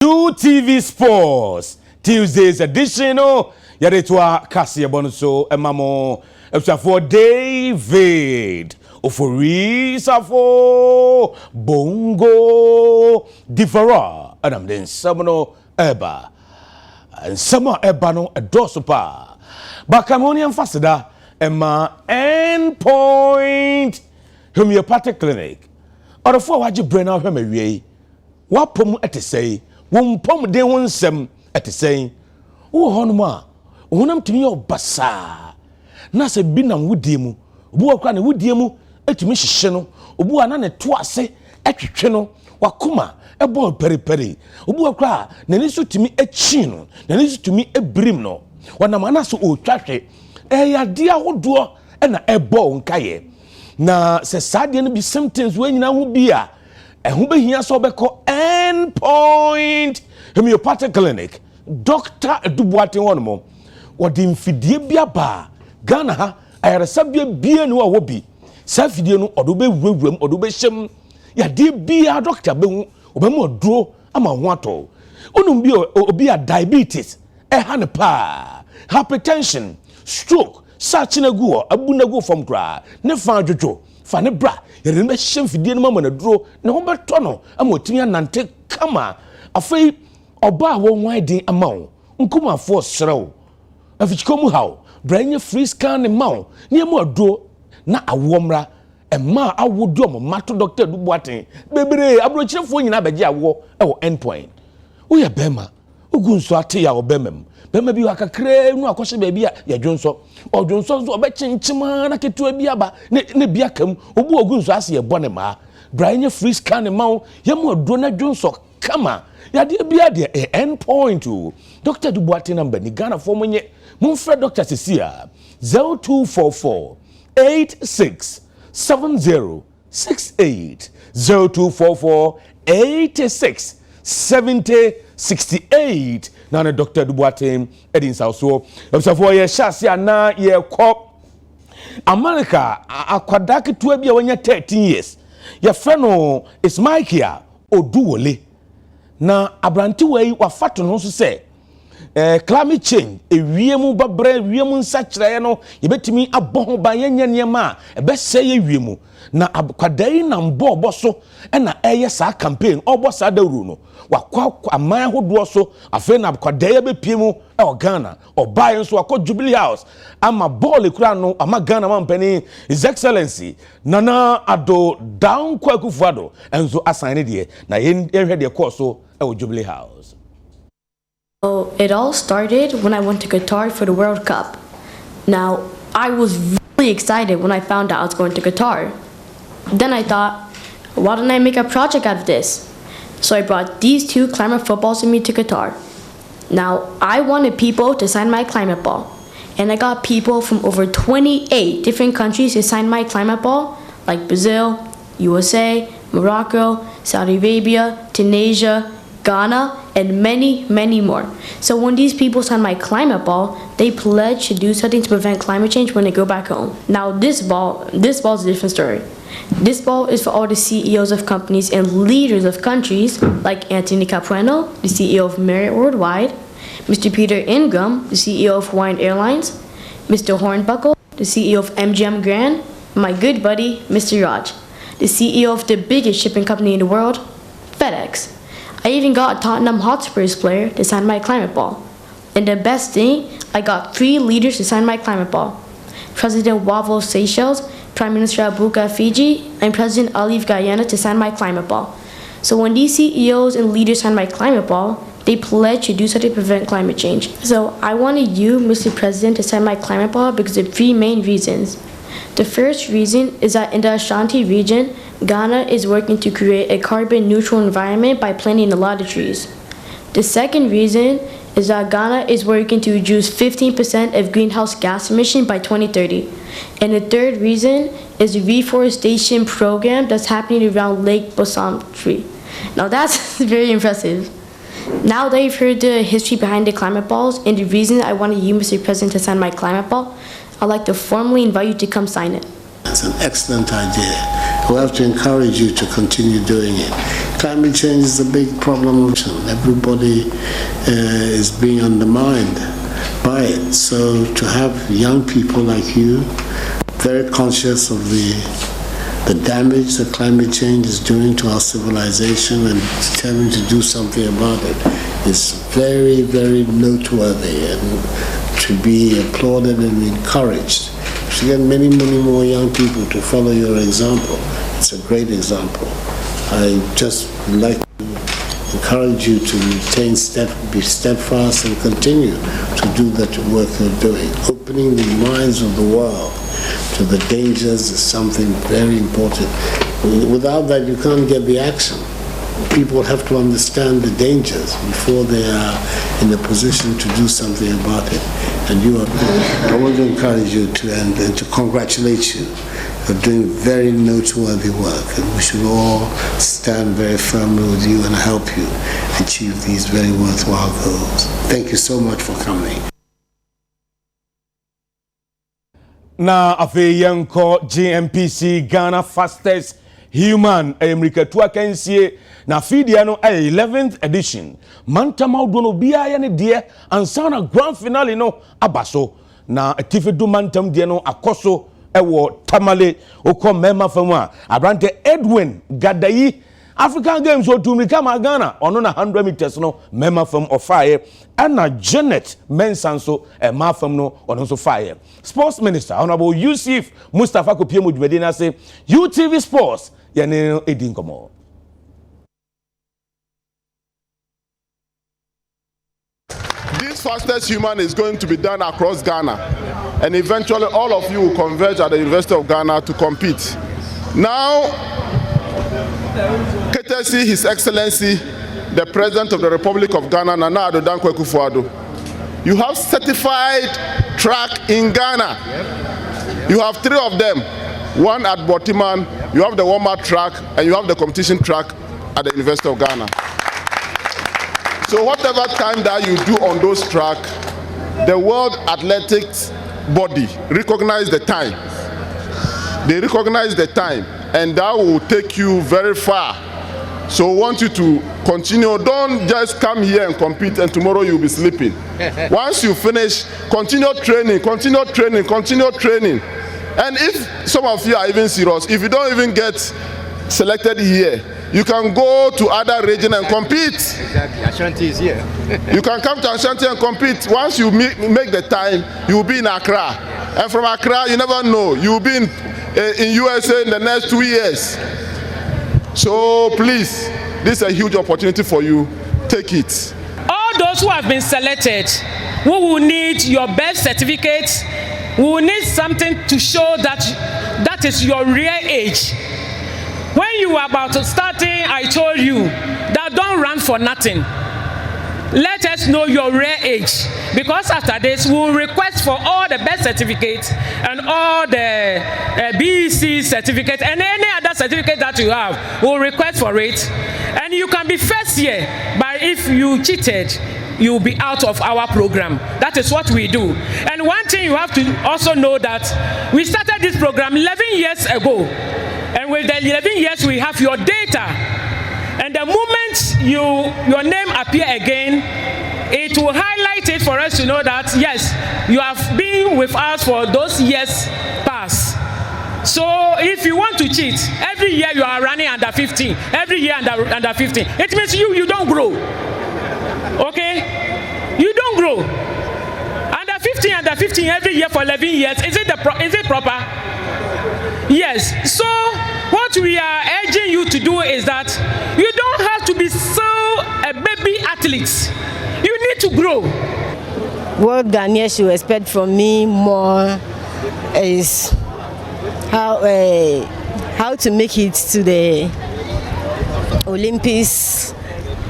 TV Sports Tuesday's edition yaretwa kase bonso emamo Osafo David Ofori Osafo Bongo Differa Adam den samono eba nsama eba no edoso pa bakamoni emfasida ema endpoint homeopathic clinic orofo waje brena hwemawie wapom etesei wompom de wonsem etesei wo honum a honam timi obasa na se bi na wudie mu obu akwa na wudie mu etimi hyehye no obu ana ne to ase etwetwe no wakoma ebo periperi obu akwa na ni so timi echi no na ni so timi ebrim no wana mana so otwahwe eyade ahodo na ebo nkaye na se sade no bi symptoms we nyina ho bi a ehu behia so beko endpoint homeopathic clinic Dr. Edubuatin wonomo wodi mfidie bia ba Ghana ha ayaresa bia ni wo bi sa fidie no odo be wurawuram odo be hyem ya de bia doctor behu obemu oduro ama ho ato onum bi obi a diabetes ha ne pa hypertension stroke sachinegu abunagu from kra ne fa dwodwo fa ne bra yere be hyem fidie no ma na duro ne ho beto no ama otimi anante kama afei oba wo widen amount nkuma for srew afichikomu haw branye free scan amount ne mu ado na awomra ema awodo mo mato Dr. Edubuatin bebre abrochirefo nyina beje awo e endpoint wo ye bema ogunso ate ya obemem bema bi wakakre nu akoshe ba bia ya dwonso odwonso so obechinchima na ketua bia ba ne bia kam obu ogunso ase ye bone ma branye free scan amount ye mu ado na dwonso kama ya de bia de endpoint Dr. Edubuatin number ni Ghana for monye mumfra Dr. Cecilia 0244 86 7068 0244 86 7068 na Dr. Edubuatin edin sauso Osafo ye hyase ana ye ko America akwadake to bia wanya 13 years ye freno is Michael Oduwole na abranti wei wafato no so se climate change ewiemu babre ewiemu nsakire no yebetimi aboho ba yenya niema ebe se ye wiemu na kwadai na mbo oboso na eye sa campaign obosa dawru no wakwa aman hodo so afi na kwadai be piemu e Ghana obai nso akọ Jubilee House ama ball kura no ama Ghana mampani His Excellency Nana Ado down kwakufuado enzo assign de na ye de course so e Jubilee House. So it all started when I went to Qatar for the World Cup. Now, I was really excited when I found out I was going to Qatar. Then I thought, why don't I make a project out of this? So I brought these two climate footballs with me to Qatar. Now, I wanted people to sign my climate ball. And I got people from over 28 different countries to sign my climate ball, like Brazil, USA, Morocco, Saudi Arabia, Tunisia, Ghana, and many, many more. So when these people sign my climate ball, they pledge to do something to prevent climate change when they go back home. Now this ball is a different story. This ball is for all the CEOs of companies and leaders of countries like Anthony Capuano, the CEO of Marriott Worldwide, Mr. Peter Ingram, the CEO of Hawaiian Airlines, Mr. Hornbuckle, the CEO of MGM Grand, my good buddy, Mr. Raj, the CEO of the biggest shipping company in the world, FedEx. I even got a Tottenham Hotspurs player to sign my climate ball. And the best thing, I got 3 leaders to sign my climate ball. President Wavo of Seychelles, Prime Minister Abuka of Fiji, and President Ali of Guyana to sign my climate ball. So when these CEOs and leaders sign my climate ball, they pledge to do something to prevent climate change. So I wanted you, Mr. President, to sign my climate ball because of 3 main reasons. The first reason is that in the Ashanti region, Ghana is working to create a carbon-neutral environment by planting a lot of trees. The second reason is that Ghana is working to reduce 15% of greenhouse gas emissions by 2030. And the third reason is the reforestation program that's happening around Lake Bosamtri. Now that's very impressive. Now that you've heard the history behind the climate balls and the reason I wanted you, Mr. President, to sign my climate ball, I'd like to formally invite you to come sign it. That's an excellent idea. We'll have to encourage you to continue doing it. Climate change is a big problem. Everybody is being undermined by it. So to have young people like you, very conscious of the damage that climate change is doing to our civilization and determined to do something about it is very, very noteworthy and to be applauded and encouraged. To get many, many more young people to follow your example. It's a great example. I just would like to encourage you to be steadfast and continue to do that work you're doing. Opening the minds of the world to the dangers is something very important. Without that, you can't get the action. People have to understand the dangers before they are in a position to do something about it. And I want to encourage you and to congratulate you. You're doing very noteworthy work, and we should all stand very firmly with you and help you achieve these very worthwhile goals. Thank you so much for coming. Na afei yanko GMPC Ghana fastest human America to akansie na fidia no 11th edition mantama do no bia ya ne de ansa na grand finale no abaso na atifidu mantam de no akoso ewo tamale okọ mema famu a abrante Edwin Gadayi African Games so to Ghana ono na 100 meters no mema fam ofaye ana Janet Mensanso e ma fam no ono so faye. Sports Minister Honorable Yusuf Mustafa Kopiemu Dwedina say UTV Sports yene edin komo. This fastest human is going to be done across Ghana, and eventually all of you will converge at the University of Ghana to compete. Now, courtesy His Excellency, the President of the Republic of Ghana, Nana Addo Dankwa Akufo-Addo, you have certified track in Ghana. You have 3 of them. One at Botiman, you have the warm-up track, and you have the competition track at the University of Ghana. So whatever time that you do on those tracks, the World Athletics body recognize the time. They recognize the time, and that will take you very far. So I want you to continue. Don't just come here and compete and tomorrow you'll be sleeping. Once you finish, continue training, continue training, continue training. And if some of you are even serious, if you don't even get selected here, you can go to other regions and compete. Exactly, Ashanti is here. You can come to Ashanti and compete. Once you make the time, you will be in Accra. And from Accra, you never know. You will be in USA in the next 2 years. So please, this is a huge opportunity for you. Take it. All those who have been selected, we will need your best certificates. We will need something to show that that is your real age. When you were about to starting, I told you that don't run for nothing. Let us know your real age, because after this we will request for all the best certificates and all the BEC certificates and any other certificate that you have. We will request for it, and you can be first year, but if you cheated, you will be out of our program. That is what we do. And one thing you have to also know that we started this program 11 years ago, and with the 11 years we have your data. And the moment your name appear again, it will highlight it for us to know that yes, you have been with us for those years past. So if you want to cheat, every year you are running under 15, every year under 15. It means you don't grow. Okay? You don't grow. Under 15 every year for 11 years. Is it proper? Yes. So what we are urging you to do is that you don't have to be so a baby athlete. You need to grow. What Ghanaians should expect from me more is how to make it to the Olympics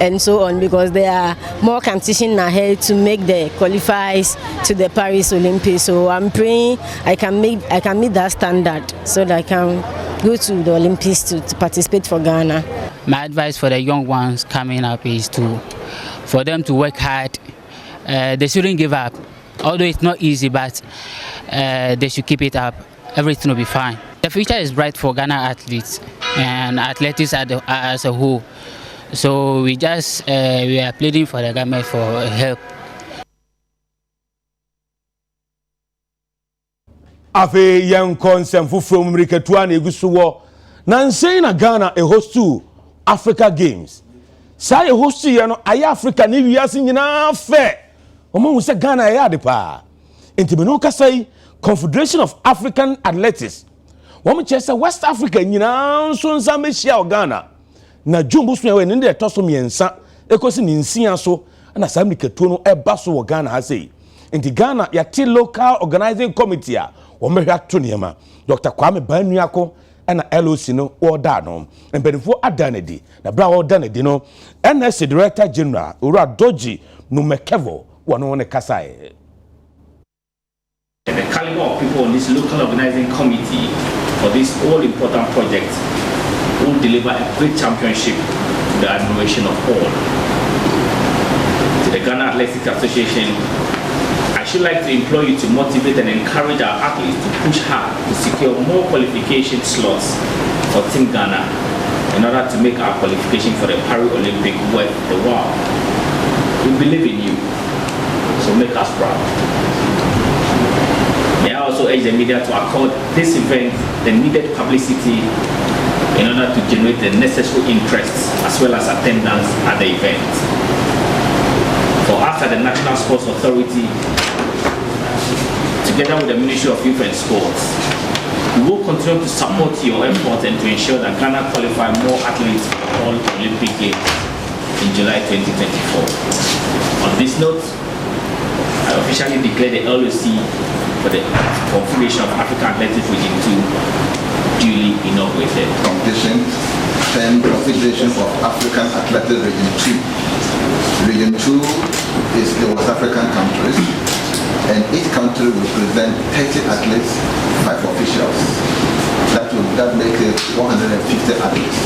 and so on, because there are more competition ahead to make the qualifiers to the Paris Olympics. So I'm praying I can meet that standard so that I can go to the Olympics to participate for Ghana. My advice for the young ones coming up is for them to work hard. They shouldn't give up. Although it's not easy, but they should keep it up. Everything will be fine. The future is bright for Ghana athletes and athletics as a whole. So we are pleading for the government for help. Afe yan konsem fufuro mmiriketua na egusu wo na nsɛn na Ghana host to Africa Games. Sa host ye no aya Africa ne wiase nyina fe. Omo hu se Ghana ya de pa. Enti me no kasai Confederation of African Athletics. Womo chese West Africa nyina nso nsa mehia Ghana. Na jumbu so we ne de toso miensa ekosi ni nsia so na sa mmiriketuo no eba so wo Ghana ha sei. Enti Ghana ya ti local organizing committee a Omehwa to niema Dr. Kwame Banuako na LOC no order no mbenifo adanedi na bra order na di no NSC Director General Ura Doji Numekevo wono ne kasae. The caliber of people on this local organizing committee for this all important project will deliver a great championship to the admiration of all. To the Ghana Athletics Association, I should like to implore you to motivate and encourage our athletes to push hard to secure more qualification slots for Team Ghana in order to make our qualification for the Paris Olympic worth the while. We believe in you, so make us proud. May I also urge the media to accord this event the needed publicity in order to generate the necessary interest as well as attendance at the event. For us at the National Sports Authority, together with the Ministry of Youth and Sports, we will continue to support your efforts and to ensure that Ghana qualify more athletes for all Olympic Games in July 2024. On this note, I officially declare the LOC for the Confederation of African Athletics Region 2 duly inaugurated. Competition 10 Confederation of African Athletics Region 2. Region 2 is the West African countries, and each country will present 30 athletes, 5 officials. That makes it 150 athletes.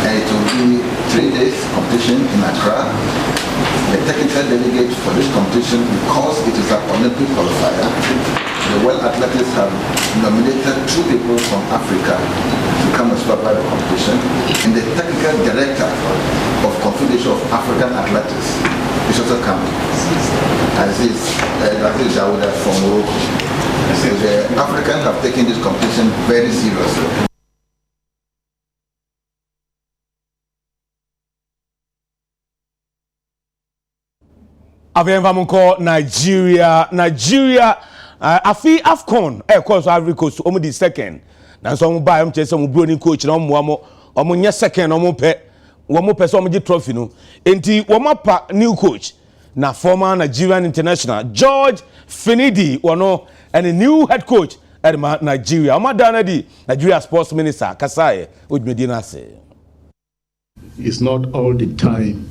And it will be 3 days competition in Accra. The technical delegate for this competition, because it is an Olympic qualifier, the World Athletics have nominated 2 people from Africa to come and supervise the competition, and the technical director of Confederation of African Athletics is also coming. As is Jawuda from Morocco. So the Africans have taken this competition very seriously. Avemvamunko Nigeria afi AFCON course Ivory Coast omo di second na so omo ba am chese omo broni coach na omo nye second omo pe so omo gi trophy no enti omo pa new coach na former Nigerian international George Finidi wono and a new head coach at Nigeria omo danadi Nigeria sports minister Kasaye Odmedina say it's not all the time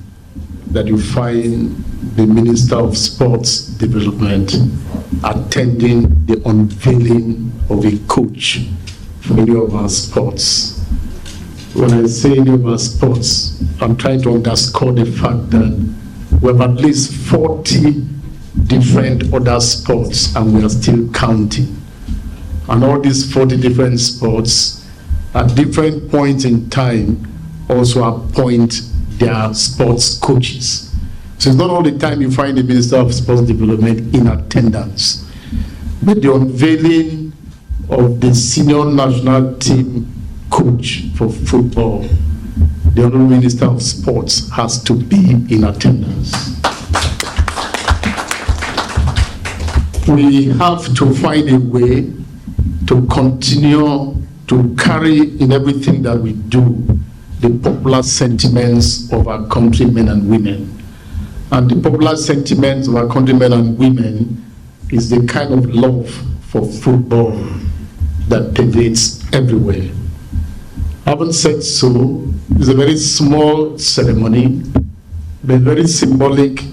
that you find the Minister of Sports Development attending the unveiling of a coach for any of our sports. When I say any of our sports, I'm trying to underscore the fact that we have at least 40 different other sports and we are still counting. And all these 40 different sports at different points in time also appoint their sports coaches. So it's not all the time you find the Minister of Sports Development in attendance. But the unveiling of the senior national team coach for football, the Honorable Minister of Sports has to be in attendance. We have to find a way to continue to carry in everything that we do the popular sentiments of our countrymen and women. And the popular sentiments of our countrymen and women is the kind of love for football that pervades everywhere. Having said so, it's a very small ceremony, but very symbolic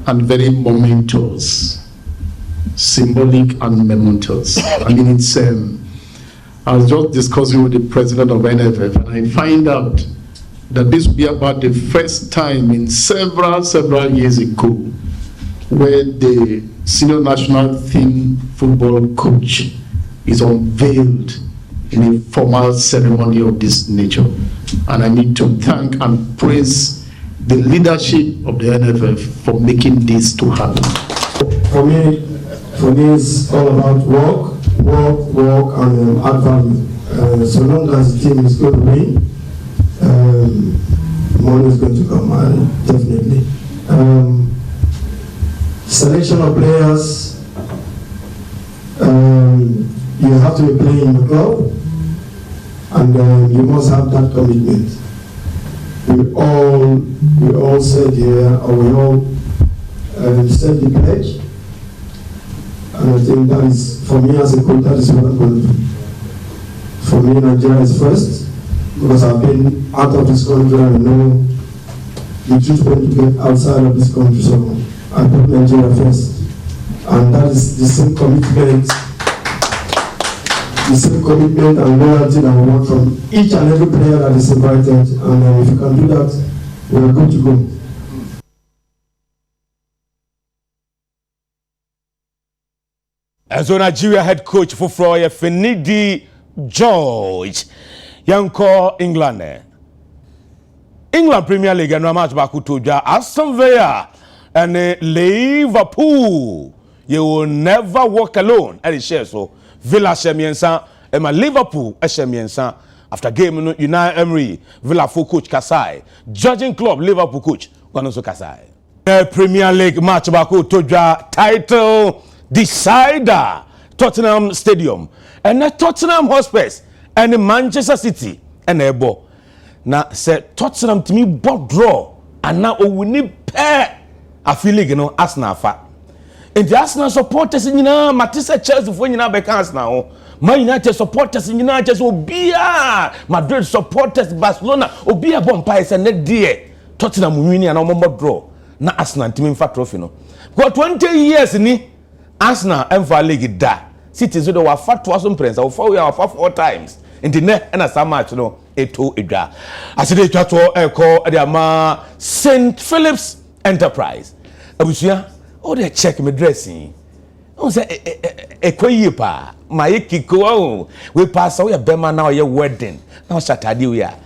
and very momentous. Symbolic and momentous. I mean, it's I was just discussing with the president of NFF, and I find out that this will be about the first time in several years ago where the senior national team football coach is unveiled in a formal ceremony of this nature. And I need to thank and praise the leadership of the NFF for making this to happen. For me, it's all about work, and add value. So long as the team is going to win, money is going to come, definitely. Selection of players, you have to be playing in the club, and you must have that commitment. We all said here, or we all said the pledge, and I think that is, for me as a coach, that is what I'm going to do. For me, Nigeria is first, because I've been out of this country and I know the truth when to get outside of this country, so I put Nigeria first. And that is the same commitment and loyalty that we want from each and every player that is invited. And if you can do that, we are good to go. And so Nigeria head coach for Froya Finidi George Yanko England. England Premier League and match back to Aston Villa and Liverpool. You will never walk alone. And it shares so Villa Shemiensa and my Liverpool Shemiensa after game United Emery Villa full coach Kasai judging club Liverpool coach Wanoso Kasai. Premier League match back to title decider Tottenham Stadium and Tottenham Hotspurs and Manchester City and Ebo. Now say Tottenham to me bought draw and now we need pair a feeling you know Arsenal fa. And the Arsenal supporters in Matisse Chelsea for Bekans now. Man United supporters in United Obia Madrid supporters Barcelona Obia Bompires and net dear Tottenham winning and almost draw. Na Arsenal team fa trophy no. Got 20 years ni Arsenal Emfa League da. City so they were fat to us prince or 4 times. In the net and as match no eto edwa. As they twa to call the St. Philip's Enterprise. Abusia oh they check me dressing. Oh say ekoyi pa my kiko we pass we bema now your wedding. Now Saturday we are.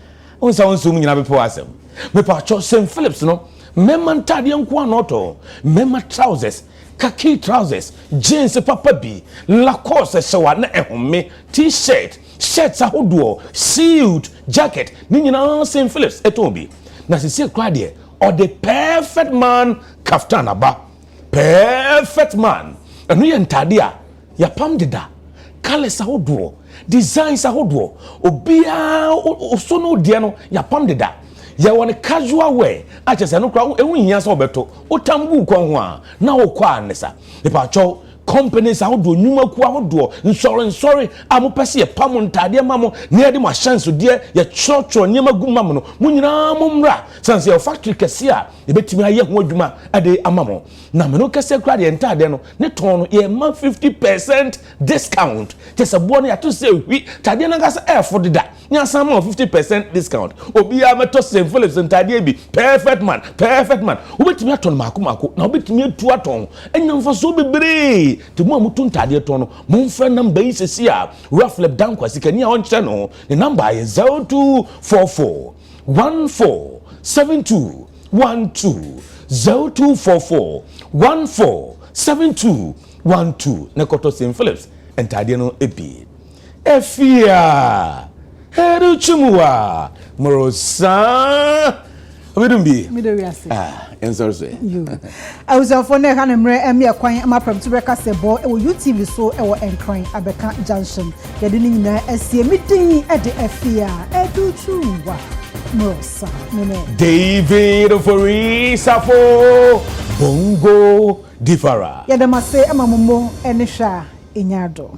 Oh say on so nyina be po asem. Me pa cho St. Philip's no. Memma ntade nko anoto. Memma trousers. Khaki trousers, jeans papa bi, Lacoste sewa na ehome, t-shirt, shirts ahodo, suit, jacket, ni nyina St. Philip's etombi. Na sisi kwa de or the perfect man kaftan aba. Perfect man. Enu ye ntade a ya pam deda. Colors ahodo, designs ahodo, obia osono de no ya pam deda. Ya won casual wear achese no kra ewu hia so beto otambu kwa ho a na wo kwa anesa e pa cho companies ahodo nyuma ku ahodo sorry amopese ye pam ntade mamo na de ma chance de ye choro nyema gu mamo no munyina momra sanse your factory kese a e betimi aye ho adwuma ade amamo na me no kese kra de ntade no ne ton no ye ma 50% discount just bo no ya to say wi tade na gasa e for da nya sama 50% discount obi a meto St. Philip's ntade bi perfect man wo betimi aton mako na wo betimi atu aton enya mfa so bebre ti mo amutu ntade ton no mo mfa number yi sesi a roughly down kwasi kani a on kire no the number is 0244 147212 0244 147212 ne koto St. Philip's ntade no ebi efia Heru chumuwa morosa obidumbi midoriase ensorse you Osafo ne ha ne mre eme kwan amapram to beka sebo e wo UTV so e wo enkran abeka junction ye de nyina asie midin e de afia edu chumuwa morosa mene David Ofori Safo Bongo Differa ye de mase amamomo ene hwa enyado